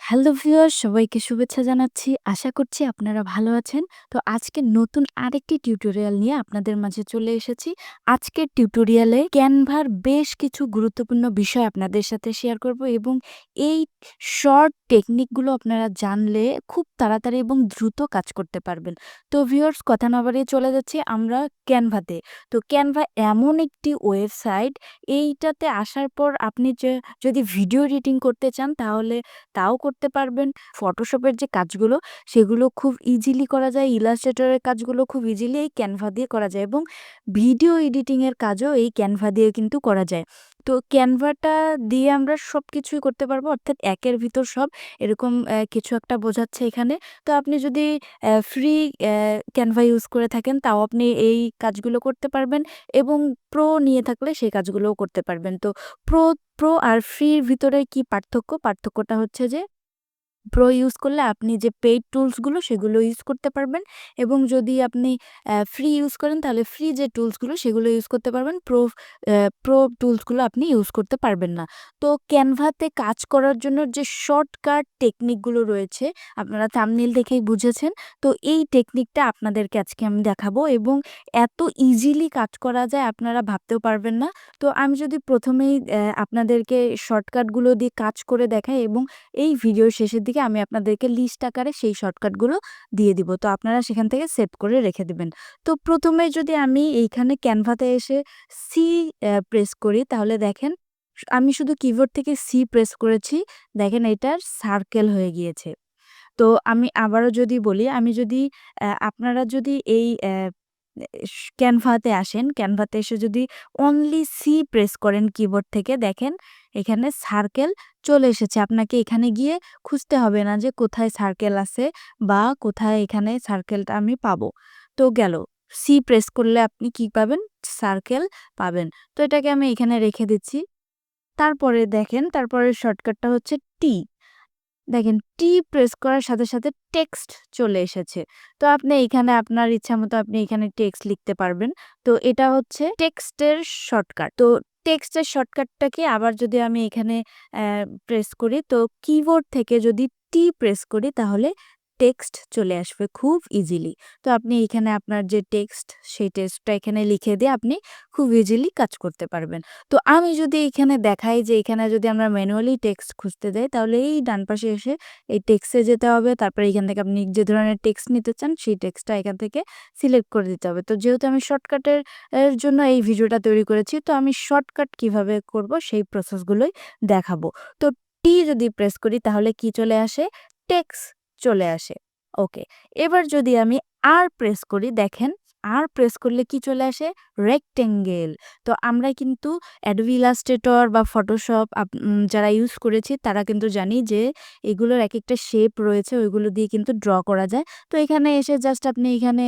Hello viewers, সবাইকে শুভেচ্ছা জানাচ্ছি। আশা করছি আপনারা ভালো আছেন। তো আজকে নতুন আরেকটি টিউটোরিয়াল নিয়ে আপনাদের মাঝে চলে এসেছি। আজকের টিউটোরিয়ালে ক্যানভার বেশ কিছু গুরুত্বপূর্ণ বিষয় আপনাদের সাথে শেয়ার করব এবং এই শর্ট টেকনিকগুলো আপনারা জানলে খুব তাড়াতাড়ি এবং দ্রুত কাজ করতে পারবেন। তো ভিউয়ার্স, কথা না বাড়িয়ে চলে যাচ্ছি আমরা ক্যানভাতে। তো ক্যানভা এমন একটি ওয়েবসাইট, এইটাতে আসার পর আপনি যদি ভিডিও এডিটিং করতে চান তাহলে তাও করতে পারবেন। ফটোশপের যে কাজগুলো সেগুলো খুব ইজিলি করা যায়। ইলাস্ট্রেটরের কাজগুলো খুব ইজিলি এই ক্যানভা দিয়ে করা যায় এবং ভিডিও এডিটিং এর কাজও এই ক্যানভা দিয়ে কিন্তু করা যায়। তো ক্যানভাটা দিয়ে আমরা সবকিছুই করতে পারবো, অর্থাৎ একের ভিতর সব, এরকম কিছু একটা বোঝাচ্ছে এখানে। তো আপনি যদি ফ্রি ক্যানভা ইউজ করে থাকেন তাও আপনি এই কাজগুলো করতে পারবেন এবং প্রো নিয়ে থাকলে সেই কাজগুলোও করতে পারবেন। তো প্রো প্রো আর ফ্রির ভিতরে কি পার্থক্য? পার্থক্যটা হচ্ছে যে প্রো ইউজ করলে আপনি যে পেইড টুলসগুলো সেগুলো ইউজ করতে পারবেন এবং যদি আপনি ফ্রি ইউজ করেন তাহলে ফ্রি যে টুলসগুলো সেগুলো ইউজ করতে পারবেন। প্রো টুলসগুলো আপনি ইউজ করতে পারবেন না। তো ক্যানভাতে কাজ করার জন্য যে শর্টকাট টেকনিকগুলো রয়েছে, আপনারা থাম্বনেইল দেখেই বুঝেছেন। তো এই টেকনিকটা আপনাদেরকে আজকে আমি দেখাবো এবং এত ইজিলি কাজ করা যায় আপনারা ভাবতেও পারবেন না। তো আমি যদি প্রথমেই আপনাদেরকে শর্টকাটগুলো দিয়ে কাজ করে দেখাই এবং এই ভিডিওর শেষের দিকে আমি আপনাদেরকে লিস্ট আকারে সেই শর্টকাটগুলো দিয়ে দিব। তো আপনারা সেখান থেকে সেভ করে রেখে দিবেন। তো প্রথমে যদি আমি এইখানে ক্যানভাতে এসে সি প্রেস করি তাহলে দেখেন আমি শুধু কিবোর্ড থেকে সি প্রেস করেছি। দেখেন এটার সার্কেল হয়ে গিয়েছে। তো আমি আবারও যদি বলি, আমি যদি আপনারা যদি এই ক্যানভাতে আসেন, ক্যানভাতে এসে যদি অনলি সি প্রেস করেন কিবোর্ড থেকে, দেখেন এখানে সার্কেল চলে এসেছে। আপনাকে এখানে গিয়ে খুঁজতে হবে না যে কোথায় সার্কেল আছে বা কোথায় এখানে সার্কেলটা আমি পাবো। তো গেল। সি প্রেস করলে আপনি কি পাবেন? সার্কেল পাবেন। তো এটাকে আমি এখানে রেখে দিচ্ছি। তারপরে দেখেন, তারপরের শর্টকাটটা হচ্ছে টি। দেখেন টি প্রেস করার সাথে, সাথে টেক্সট চলে এসেছে। তো আপনি এখানে আপনার ইচ্ছামতো আপনি এখানে টেক্সট লিখতে পারবেন। তো এটা হচ্ছে টেক্সটের শর্টকাট। তো টেক্সটের শর্টকাটটাকে আবার যদি আমি এখানে প্রেস করি, তো কিবোর্ড থেকে যদি টি প্রেস করি তাহলে টেক্সট চলে আসবে খুব ইজিলি। তো আপনি এখানে আপনার যে টেক্সট সেই টেক্সটটা এখানে লিখে দিয়ে আপনি খুব ইজিলি কাজ করতে পারবেন। তো আমি যদি এখানে দেখাই যে এখানে যদি আমরা ম্যানুয়ালি টেক্সট খুঁজতে যাই তাহলে এই ডান পাশে এসে এই টেক্সটে যেতে হবে। তারপরে এখান থেকে আপনি যে ধরনের টেক্সট নিতে চান সেই টেক্সটটা এখান থেকে সিলেক্ট করে দিতে হবে। তো যেহেতু আমি শর্টকাটের জন্য এই ভিডিওটা তৈরি করেছি, তো আমি শর্টকাট কিভাবে করব সেই প্রসেসগুলোই দেখাবো। তো টি যদি প্রেস করি তাহলে কি চলে আসে? টেক্সট চলে আসে। ওকে। এবার যদি আমি আর প্রেস করি, দেখেন আর প্রেস করলে কি চলে আসে? রেক্টেঙ্গেল। তো আমরা কিন্তু অ্যাডোবি ইলাস্ট্রেটর বা ফটোশপ যারা ইউজ করেছি তারা কিন্তু জানি যে এগুলোর একেকটা শেপ রয়েছে, ওইগুলো দিয়ে কিন্তু ড্র করা যায়। তো এখানে এসে জাস্ট আপনি এখানে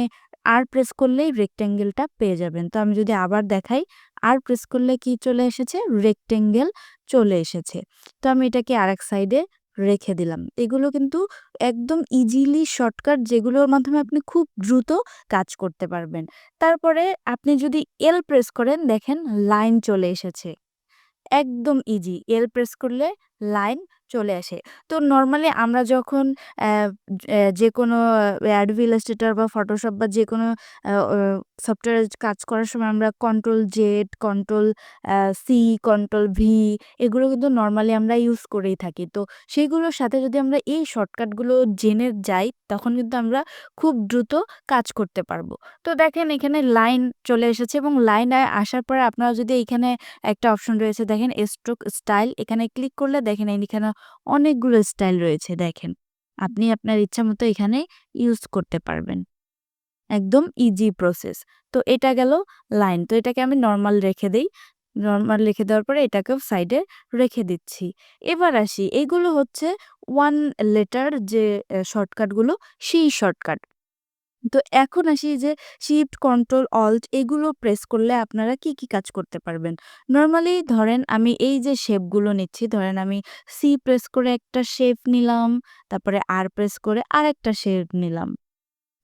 আর প্রেস করলেই রেক্টেঙ্গেলটা পেয়ে যাবেন। তো আমি যদি আবার দেখাই, আর প্রেস করলে কি চলে এসেছে? রেক্টেঙ্গেল চলে এসেছে। তো আমি এটাকে আরেক সাইডে রেখে দিলাম। এগুলো কিন্তু একদম ইজিলি শর্টকাট, যেগুলোর মাধ্যমে আপনি খুব দ্রুত কাজ করতে পারবেন। তারপরে আপনি যদি এল প্রেস করেন, দেখেন লাইন চলে এসেছে। একদম ইজি। এল প্রেস করলে লাইন চলে আসে। তো নরমালি আমরা যখন অ্যা যেকোনো Adobe Illustrator বা Photoshop বা যেকোনো অ্যা অ সফটওয়্যারে কাজ করার সময় আমরা control Z, control C, control V এগুলো কিন্তু নরমালি আমরা ইউজ করেই থাকি। তো সেগুলোর সাথে যদি আমরা এই শর্টকাটগুলো জেনে যাই তখন কিন্তু আমরা খুব দ্রুত কাজ করতে পারবো। তো দেখেন এখানে লাইন চলে এসেছে এবং লাইন আসার পরে আপনারা যদি এইখানে একটা অপশন রয়েছে, দেখেন স্ট্রোক স্টাইল, এখানে ক্লিক করলে দেখেন এখানে অনেকগুলো স্টাইল রয়েছে। দেখেন আপনি আপনার ইচ্ছামতো এখানে ইউজ করতে পারবেন। একদম ইজি প্রসেস। তো এটা গেল লাইন। তো এটাকে আমি নরমাল রেখে দেই। নরমাল রেখে দেওয়ার পরে এটাকেও সাইডে রেখে দিচ্ছি। এবার আসি, এগুলো হচ্ছে ওয়ান লেটার যে শর্টকাটগুলো, সেই শর্টকাট। তো এখন আসি যে শিফট, কন্ট্রোল, অল্ট এগুলো প্রেস করলে আপনারা কি, কি কাজ করতে পারবেন। নরমালি ধরেন আমি এই যে শেপগুলো নিচ্ছি, ধরেন আমি সি প্রেস করে একটা শেপ নিলাম, তারপরে আর প্রেস করে আরেকটা শেপ নিলাম।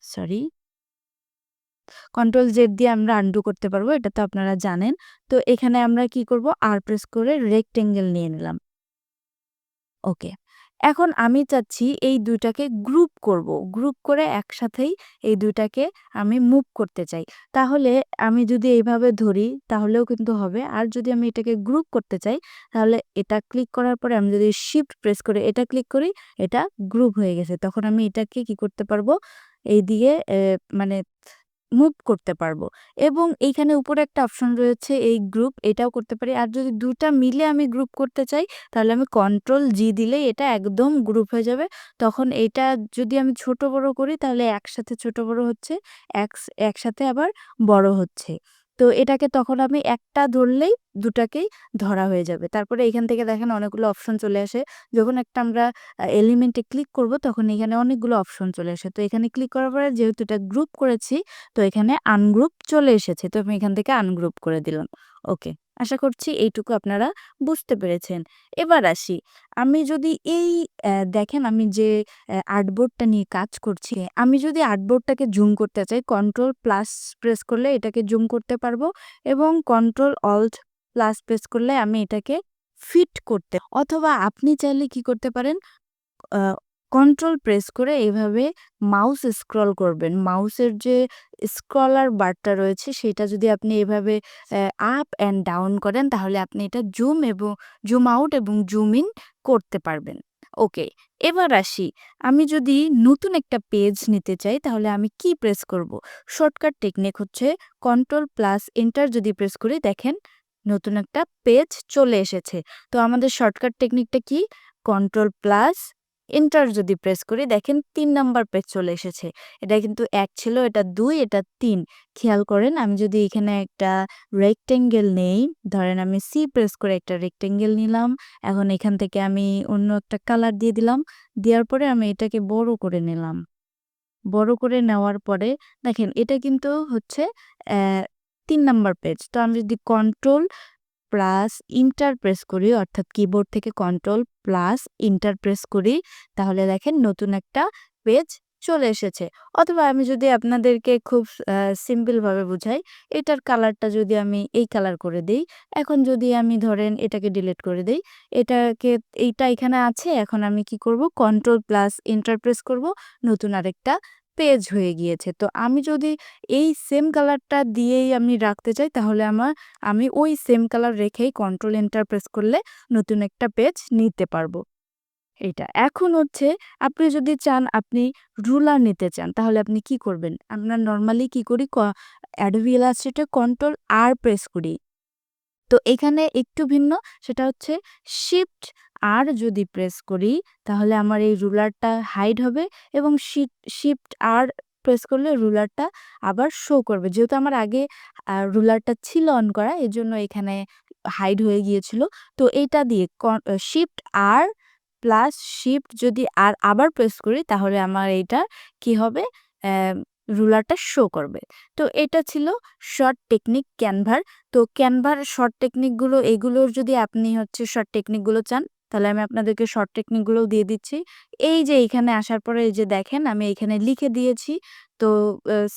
সরি, কন্ট্রোল জেড দিয়ে আমরা আনডু করতে পারবো, এটা তো আপনারা জানেন। তো এখানে আমরা কি করব? আর প্রেস করে রেক্টেঙ্গেল নিয়ে নিলাম। ওকে। এখন আমি চাচ্ছি এই ২ টাকে গ্রুপ করব। গ্রুপ করে একসাথেই এই ২ টাকে আমি মুভ করতে চাই। তাহলে আমি যদি এইভাবে ধরি তাহলেও কিন্তু হবে। আর যদি আমি এটাকে গ্রুপ করতে চাই তাহলে এটা ক্লিক করার পরে আমি যদি শিফট প্রেস করে এটা ক্লিক করি, এটা গ্রুপ হয়ে গেছে। তখন আমি এটাকে কি করতে পারবো? এইদিকে মানে মুভ করতে পারবো এবং এইখানে উপরে একটা অপশন রয়েছে এই গ্রুপ, এটাও করতে পারি। আর যদি ২ টা মিলে আমি গ্রুপ করতে চাই তাহলে আমি কন্ট্রোল জি দিলেই এটা একদম গ্রুপ হয়ে যাবে। তখন এইটা যদি আমি ছোট বড় করি তাহলে একসাথে ছোট বড় হচ্ছে, একসাথে আবার বড় হচ্ছে। তো এটাকে তখন আমি একটা ধরলেই ২ টাকেই ধরা হয়ে যাবে। তারপরে এখান থেকে দেখেন অনেকগুলো অপশন চলে আসে। যখন একটা আমরা এলিমেন্টে ক্লিক করব তখন এখানে অনেকগুলো অপশন চলে আসে। তো এখানে ক্লিক করার পরে যেহেতু এটা গ্রুপ করেছি তো এখানে আনগ্রুপ চলে এসেছে। তো আমি এখান থেকে আনগ্রুপ করে দিলাম। ওকে। আশা করছি এইটুকু আপনারা বুঝতে পেরেছেন। এবার আসি। আমি যদি এই দেখেন আমি যে আর্টবোর্ডটা নিয়ে কাজ করছি, আমি যদি আর্টবোর্ডটাকে জুম করতে চাই কন্ট্রোল প্লাস প্রেস করলে এটাকে জুম করতে পারবো এবং কন্ট্রোল অল্ট প্লাস প্রেস করলে আমি এটাকে ফিট করতে অথবা আপনি চাইলে কি করতে পারেন আ কন্ট্রোল প্রেস করে এভাবে মাউস স্ক্রল করবেন। মাউসের যে স্ক্রলার বারটা রয়েছে সেটা যদি আপনি এভাবে আপ অ্যান্ড ডাউন করেন তাহলে আপনি এটা জুম আউট এবং জুম ইন করতে পারবেন। ওকে, এবার আসি। আমি যদি নতুন একটা পেজ নিতে চাই তাহলে আমি কি প্রেস করব? শর্টকাট টেকনিক হচ্ছে কন্ট্রোল প্লাস এন্টার যদি প্রেস করি দেখেন নতুন একটা পেজ চলে এসেছে। তো আমাদের শর্টকাট টেকনিকটা কি? কন্ট্রোল প্লাস এন্টার যদি প্রেস করি দেখেন ৩ নাম্বার পেজ চলে এসেছে। এটা কিন্তু ১ ছিল, এটা ২, এটা ৩। খেয়াল করেন আমি যদি এখানে একটা রেক্টেঙ্গেল নেই, ধরেন আমি সি প্রেস করে একটা রেক্টেঙ্গেল নিলাম। এখন এখান থেকে আমি অন্য একটা কালার দিয়ে দিলাম। দেওয়ার পরে আমি এটাকে বড় করে নিলাম। বড় করে নেওয়ার পরে দেখেন এটা কিন্তু হচ্ছে অ্যা ৩ নাম্বার পেজ। তো আমি যদি কন্ট্রোল প্লাস ইন্টার প্রেস করি অর্থাৎ কিবোর্ড থেকে কন্ট্রোল প্লাস ইন্টার প্রেস করি তাহলে দেখেন নতুন একটা পেজ চলে এসেছে। অথবা আমি যদি আপনাদেরকে খুব সিম্পল ভাবে বুঝাই, এটার কালারটা যদি আমি এই কালার করে দেই, এখন যদি আমি ধরেন এটাকে ডিলিট করে দেই, এটাকে এইটা এখানে আছে, এখন আমি কি করব কন্ট্রোল প্লাস এন্টার প্রেস করব, নতুন আরেকটা পেজ হয়ে গিয়েছে। তো আমি যদি এই সেম কালারটা দিয়েই আমি রাখতে চাই তাহলে আমি ওই সেম কালার রেখেই কন্ট্রোল এন্টার প্রেস করলে নতুন একটা পেজ নিতে পারবো। এইটা। এখন হচ্ছে আপনি যদি চান আপনি রুলার নিতে চান তাহলে আপনি কি করবেন? আমরা নরমালি কি করি Adobe Illustrator কন্ট্রোল আর প্রেস করি। তো এখানে একটু ভিন্ন, সেটা হচ্ছে শিফট আর যদি প্রেস করি তাহলে আমার এই রুলারটা হাইড হবে এবং শিফট আর প্রেস করলে রুলারটা আবার শো করবে। যেহেতু আমার আগে রুলারটা ছিল অন করা এজন্য এখানে হাইড হয়ে গিয়েছিল। তো এইটা দিয়ে শিফট আর প্লাস শিফট যদি আর আবার প্রেস করি তাহলে আমার এইটা কি হবে? অ্যা রুলারটা শো করবে। তো এটা ছিল শর্ট টেকনিক ক্যানভার। তো ক্যানভার শর্ট টেকনিকগুলো এগুলোর যদি আপনি হচ্ছে শর্ট টেকনিকগুলো চান, তাহলে আমি আপনাদেরকে শর্ট টেকনিকগুলোও দিয়ে দিচ্ছি। এই যে এইখানে আসার পরে এই যে দেখেন আমি এখানে লিখে দিয়েছি। তো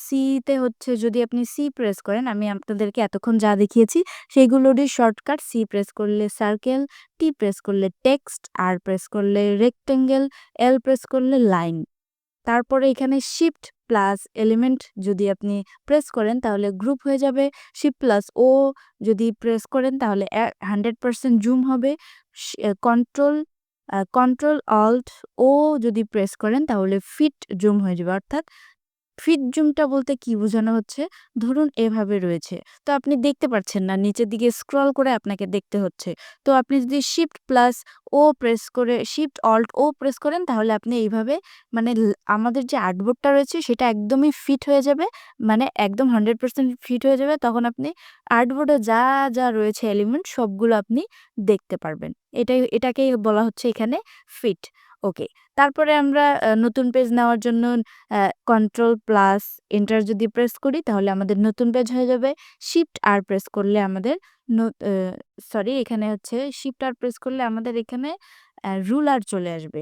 সিতে হচ্ছে যদি আপনি সি প্রেস করেন, আমি আপনাদেরকে এতক্ষণ যা দেখিয়েছি সেগুলোরই শর্টকাট। সি প্রেস করলে সার্কেল, টি প্রেস করলে টেক্সট, আর প্রেস করলে রেক্টেঙ্গেল, এল প্রেস করলে লাইন। তারপরে এখানে শিফট প্লাস এলিমেন্ট যদি আপনি প্রেস করেন তাহলে গ্রুপ হয়ে যাবে। শিফট প্লাস ও যদি প্রেস করেন তাহলে 100% জুম হবে। কন্ট্রোল কন্ট্রোল অল্ট ও যদি প্রেস করেন তাহলে ফিট জুম হয়ে যাবে। অর্থাৎ ফিট জুমটা বলতে কি বোঝানো হচ্ছে? ধরুন এভাবে রয়েছে। তো আপনি দেখতে পাচ্ছেন না, নিচের দিকে স্ক্রল করে আপনাকে দেখতে হচ্ছে। তো আপনি যদি শিফট প্লাস ও প্রেস করে শিফট অল্ট ও প্রেস করেন তাহলে আপনি এইভাবে মানে আমাদের যে আর্টবোর্ডটা রয়েছে সেটা একদমই ফিট হয়ে যাবে। মানে একদম 100% ফিট হয়ে যাবে। তখন আপনি আর্টবোর্ডে যা রয়েছে এলিমেন্ট সবগুলো আপনি দেখতে পারবেন। এটাকেই বলা হচ্ছে এখানে ফিট। ওকে। তারপরে আমরা নতুন পেজ নেওয়ার জন্য কন্ট্রোল প্লাস এন্টার যদি প্রেস করি তাহলে আমাদের নতুন পেজ হয়ে যাবে। শিফট আর প্রেস করলে আমাদের ন আ সরি এখানে হচ্ছে শিফট আর প্রেস করলে আমাদের এখানে রুলার চলে আসবে।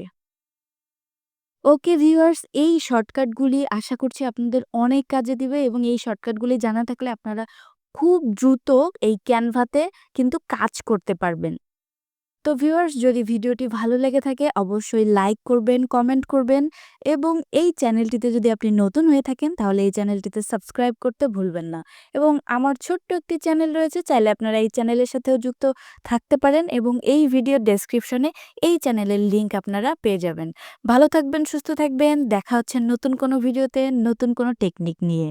ওকে ভিউয়ার্স, এই শর্টকাটগুলি আশা করছি আপনাদের অনেক কাজে দিবে এবং এই শর্টকাটগুলি জানা থাকলে আপনারা খুব দ্রুত এই ক্যানভাতে কিন্তু কাজ করতে পারবেন। তো ভিউয়ার্স, যদি ভিডিওটি ভালো লেগে থাকে অবশ্যই লাইক করবেন, কমেন্ট করবেন এবং এই চ্যানেলটিতে যদি আপনি নতুন হয়ে থাকেন তাহলে এই চ্যানেলটিতে সাবস্ক্রাইব করতে ভুলবেন না। এবং আমার ছোট্ট একটি চ্যানেল রয়েছে, চাইলে আপনারা এই চ্যানেলের সাথেও যুক্ত থাকতে পারেন এবং এই ভিডিওর ডেসক্রিপশনে এই চ্যানেলের লিংক আপনারা পেয়ে যাবেন। ভালো থাকবেন, সুস্থ থাকবেন। দেখা হচ্ছে নতুন কোনো ভিডিওতে নতুন কোনো টেকনিক নিয়ে।